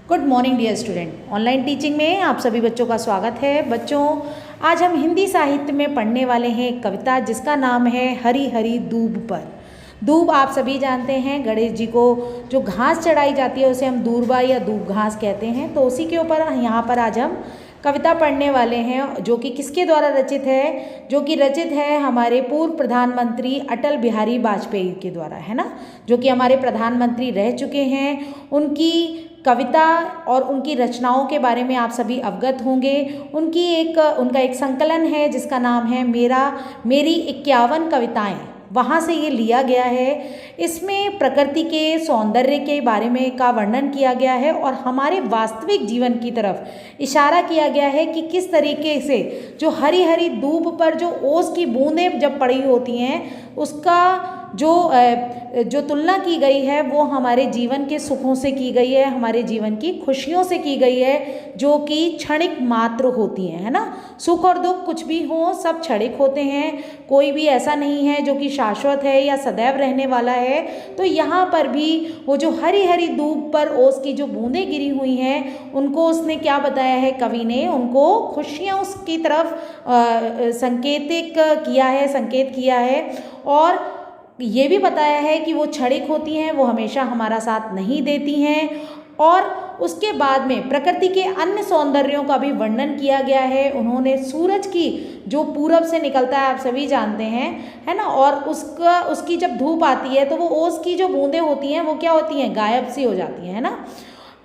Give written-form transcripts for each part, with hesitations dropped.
Good morning dear student. Online teaching में आप सभी बच्चों का स्वागत है। बच्चों, आज हम हिंदी साहित्य में पढ़ने वाले हैं एक कविता जिसका नाम है हरी हरी दूब पर। दूब आप सभी जानते हैं, गणेश जी को जो घास चढ़ाई जाती है उसे हम दूर्बा या दूब घास कहते हैं। तो उसी के ऊपर यहाँ पर आज हम कविता पढ़ने वाले हैं जो कि किसके द्वारा रचित है, जो कि रचित है हमारे पूर्व प्रधानमंत्री अटल बिहारी वाजपेयी के द्वारा, है ना, जो कि हमारे प्रधानमंत्री रह चुके हैं। उनकी कविता और उनकी रचनाओं के बारे में आप सभी अवगत होंगे। उनका एक संकलन है जिसका नाम है मेरी 51 कविताएं, वहाँ से ये लिया गया है। इसमें प्रकृति के सौंदर्य के बारे में का वर्णन किया गया है और हमारे वास्तविक जीवन की तरफ इशारा किया गया है कि किस तरीके से जो हरी हरी दूब पर जो ओस की बूंदें जब पड़ी होती हैं उसका जो तुलना की गई है वो हमारे जीवन के सुखों से की गई है, हमारे जीवन की खुशियों से की गई है, जो कि क्षणिक मात्र होती हैं, है ना। सुख और दुख कुछ भी हो, सब क्षणिक होते हैं, कोई भी ऐसा नहीं है जो कि शाश्वत है या सदैव रहने वाला है। तो यहाँ पर भी वो जो हरी हरी दूब पर ओस की जो बूंदें गिरी हुई हैं उनको उसने क्या बताया है, कवि ने उनको खुशियाँ उसकी तरफ संकेत किया है और ये भी बताया है कि वो क्षणिक होती हैं, वो हमेशा हमारा साथ नहीं देती हैं। और उसके बाद में प्रकृति के अन्य सौंदर्यों का भी वर्णन किया गया है। उन्होंने सूरज की जो पूरब से निकलता है आप सभी जानते हैं, है ना, और उसकी जब धूप आती है तो वो ओस की जो बूंदें होती हैं वो क्या होती हैं, गायब सी हो जाती हैं, है ना।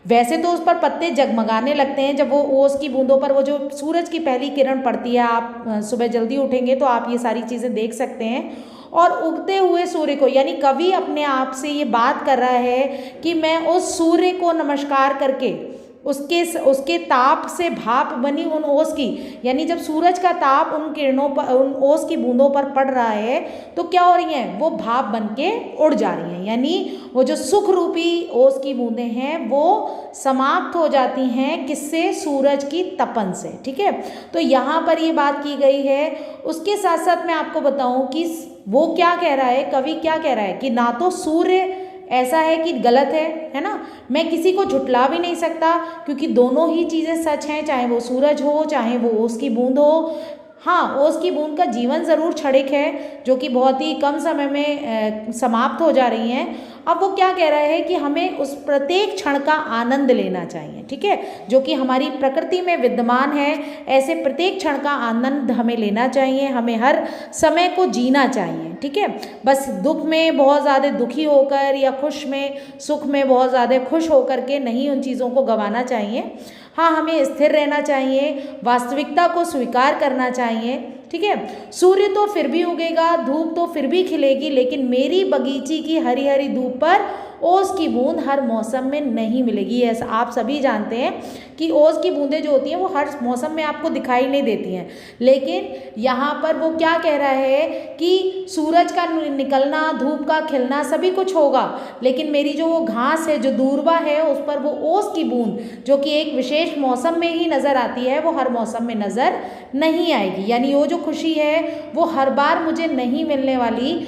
वैसे तो उस पर पत्ते जगमगाने लगते हैं जब वो ओस की बूंदों पर वो जो सूरज की पहली किरण पड़ती है। आप सुबह जल्दी उठेंगे तो आप ये सारी चीज़ें देख सकते हैं। और उगते हुए सूर्य को, यानी कवि अपने आप से ये बात कर रहा है कि मैं उस सूर्य को नमस्कार करके उसके ताप से भाप बनी उन ओस की, यानी जब सूरज का ताप उन किरणों पर, उन ओस की बूंदों पर पड़ रहा है तो क्या हो रही हैं, वो भाप बन के उड़ जा रही हैं, यानी वो जो सुख रूपी ओस की बूंदें हैं वो समाप्त हो जाती हैं, किससे, सूरज की तपन से। ठीक है, तो यहाँ पर ये बात की गई है। उसके साथ साथ मैं आपको बताऊं कि वो क्या कह रहा है, कवि क्या कह रहा है कि ना तो सूर्य ऐसा है कि गलत है ना, मैं किसी को झुटला भी नहीं सकता क्योंकि दोनों ही चीज़ें सच हैं, चाहे वो सूरज हो चाहे वो ओस की बूंद हो। हाँ, ओस की बूंद का जीवन ज़रूर क्षणिक है जो कि बहुत ही कम समय में समाप्त हो जा रही हैं। अब वो क्या कह रहा है कि हमें उस प्रत्येक क्षण का आनंद लेना चाहिए, ठीक है, जो कि हमारी प्रकृति में विद्यमान है। ऐसे प्रत्येक क्षण का आनंद हमें लेना चाहिए, हमें हर समय को जीना चाहिए, ठीक है। बस दुख में बहुत ज़्यादा दुखी होकर या सुख में बहुत ज़्यादा खुश होकर के नहीं उन चीज़ों को गंवाना चाहिए। हाँ, हमें स्थिर रहना चाहिए, वास्तविकता को स्वीकार करना चाहिए, ठीक है। सूर्य तो फिर भी उगेगा, धूप तो फिर भी खिलेगी, लेकिन मेरी बगीची की हरी हरी धूप पर ओस की बूंद हर मौसम में नहीं मिलेगी। ऐसा आप सभी जानते हैं कि ओस की बूंदें जो होती हैं वो हर मौसम में आपको दिखाई नहीं देती हैं, लेकिन यहाँ पर वो क्या कह रहा है कि सूरज का निकलना, धूप का खिलना सभी कुछ होगा, लेकिन मेरी जो वो घास है, जो दूर्बा है, उस पर वो ओस की बूंद जो कि एक विशेष मौसम में ही नज़र आती है वो हर मौसम में नज़र नहीं आएगी। यानी वो जो खुशी है वो हर बार मुझे नहीं मिलने वाली।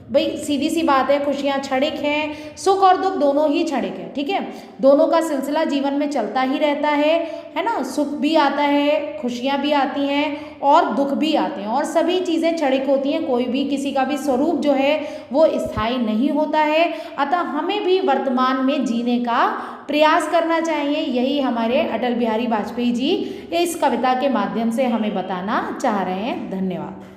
भाई सीधी सी बात है, खुशियाँ क्षणिक हैं, सुख और दुख दोनों ही क्षणिक है, ठीक है। दोनों का सिलसिला जीवन में चलता ही रहता है ना। सुख भी आता है, खुशियाँ भी आती हैं और दुख भी आते हैं और सभी चीज़ें क्षणिक होती हैं। कोई भी किसी का भी स्वरूप जो है वो स्थायी नहीं होता है। अतः हमें भी वर्तमान में जीने का प्रयास करना चाहिए। यही हमारे अटल बिहारी वाजपेयी जी इस कविता के माध्यम से हमें बताना चाह रहे हैं। धन्यवाद।